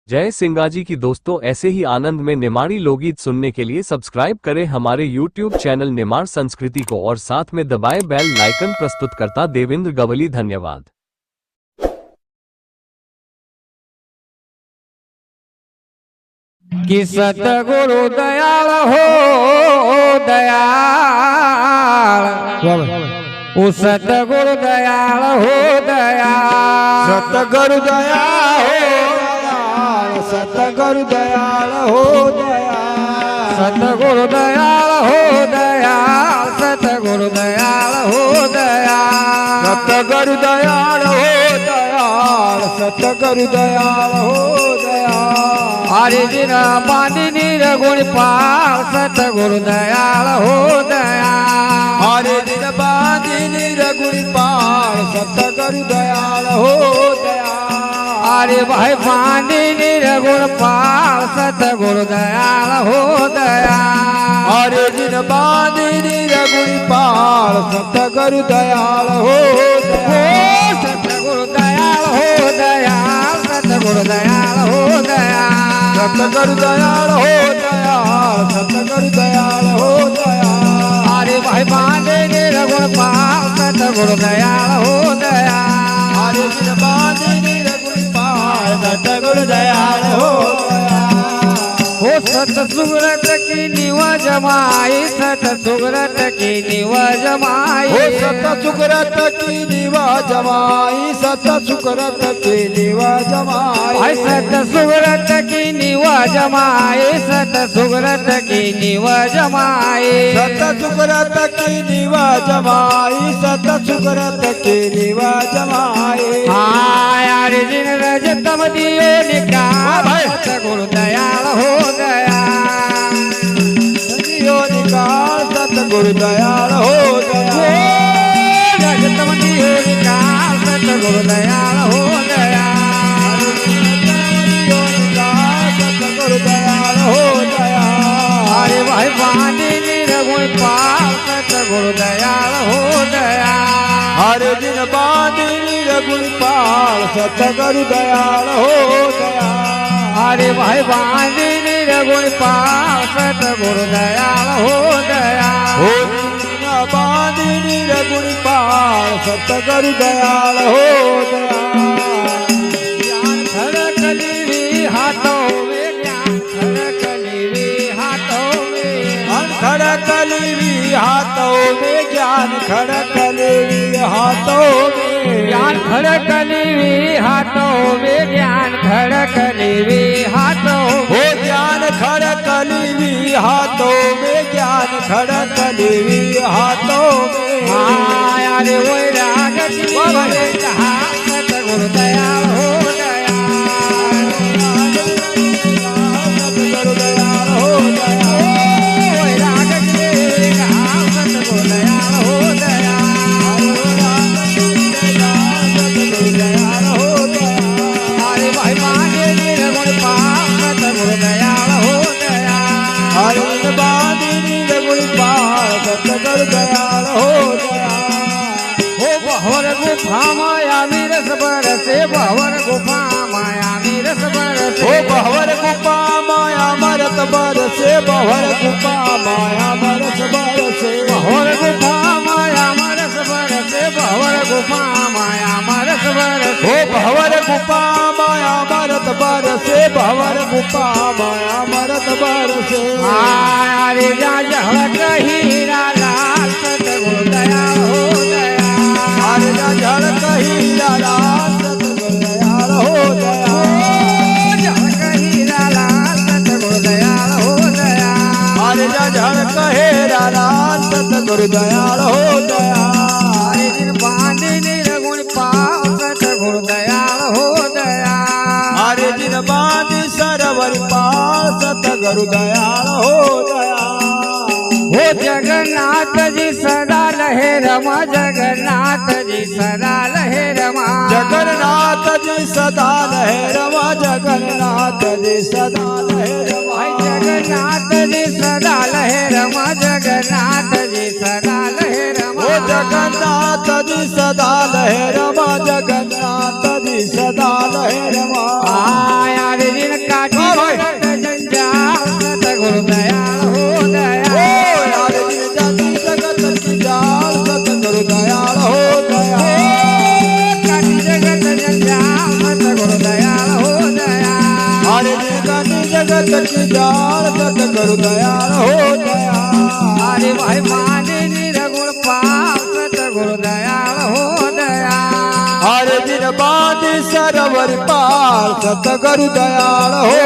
जय सिंगाजी की दोस्तों, ऐसे ही आनंद में निमाड़ी लोकगीत सुनने के लिए सब्सक्राइब करें हमारे YouTube चैनल निमाड़ संस्कृति को और साथ में दबाएं बेल लाइकन। प्रस्तुतकर्ता देवेंद्र गवली। धन्यवाद। कि सतगुरु दयाल हो दयाल, ओ सतगुरु दयाल हो दयाल, सतगुरु दयाल हो दयाल, सतगुरु दयाल हो दयाल, सतगुरु दयाल हो दयाल, सतगुरु दयाल हो दयाल, सतगुरु दयाल हो दयाल, सतगुरु दयाल हो दयाल। हरि दिन पानी निर्गुण पाल, सतगुरु दयाल हो दयाल, हरे दिन बांधी निर्गुण पाल, सतगुरु दयाल हो दयाल। अरे भाई पानी निर्गुण पाल, सतगुरु दयाल हो दयाल, हरे दिन बांधी निर्गुण पाल, सतगुरु दयाल हो दयाल, सतगुरु दयाल हो दयाल, सतगुरु दयाल हो दयाल, सतगुरु दयाल हो दयाल, सतगुरु दयाल हो दयाल। अरे भाई बांधे निर्गुण पाल, सतगुरु दयाल हो दयाल, हरे दिन बांधी निर्गुण पाल, सतगुरु दयाल हो दयाल। हो सत सुगरत की निवा जमाई, सत सुगरत की निवा जमाई, हो सत सुगरत की निवा जमाई, सत सुगरत की निवा जमाई, भाई सत सुगरत की निवा जमाई, सत सुगरत की निवा जमाई, सत सुगरत की निवा जमाई, सत सुगरत की निवा जमाई। हाँ यार जिन रजतम दियो निकाल, सतगुरु दयाल हो दयाल, दियो निकाल, सतगुरु दयाल हो दयाल, रजतम दियो निकाल, सतगुरु दयाल हो दयाल, दियो निकाल, सतगुरु दयाल हो दयाल। अरे भाई बांधी निर्गुण पाल, सतगुरु दयाल हो दयाल, हरे दिन बांधी निर्गुण पाल, सतगुरु दयाल हो दयाल। अरे भाई बांधी निर्गुण पाल, सतगुरु दयाल हो दयाल, हो दीन बांधी निर्गुण पाल, सतगुरु दयाल हो दयाल। ज्ञान खड़क लीवी हाथों में, ज्ञान खड़क लीवी हाथों में, ज्ञान खड़क लीवी हाथों में, ज्ञान खड़क लीवी हाथों में, ज्ञान खड़क लीवी हाथों में, ज्ञान खड़क लीवी हाथों हो में, ज्ञान खड़क लीवी हाथों में, ज्ञान खड़क लीवी हाथों में। हाँ यार वो राग की कहा, सतगुरु दयाल हो दयाल, सतगुरु दयाल हो दयाल, वो राग की कहा, सतगुरु दयाल हो दयाल, सतगुरु दयाल हो दयाल। अरे भाई मांगे निर्गुण पाल, सतगुरु दयाल हो दयाल, हरे दिन बांधी निर्गुण पाल, सतगुरु दयाल हो दयाल। हो भवर गुफा माया मीरस बरसे, भवर गुफा माया मीरस बरसे, हो बहवर गुपा माया मरत बरसे, बहवर गुपा माया मरत बरसे, भवर गुफा माया मरस बरसे, भवर गुफा माया मरस बरसे, हो बहवर गुपा माया मरत बरसे, बहवर गुपा माया मरत बरसे। अरे जा झलक हीरा लाल, सतगुरु दयाल हो दयाल, हरे झलक हीरा लाल, सतगुरु दयाल हो दयाल, झलक हीरा लाल, सतगुरु दयाल हो दयाल, हरे झलक हीरा लाल, सतगुरु दयाल हो दयाल। अरे दिन बांधे निर्गुण पाल, सतगुरु दयाल हो दयाल, हरे दिन बांधी सरवर पाल, सतगुरु दयाल हो दयाल। हो जगन्नाथ जी सदा लहे रमा, जगन्नाथ जी सदा लहे रमा, जगन्नाथ जी सदा लहे रमा, जगन्नाथ जी सदा लहे रमा, भाई जगन्नाथ जी सदा लहे रमा, जगन्नाथ जी सदा लहे रमा, ओ जगन्नाथ जी सदा लहे रमा, जगन्नाथ जी सदा लहे रमा। आया रे जिन की जाल सतगुरु दयाल हो दयाल। अरे भाई माने निरगुण पाप सतगुरु दयाल हो दयाल। हर दिन बांध सरवर पाल सतगुरु दयाल हो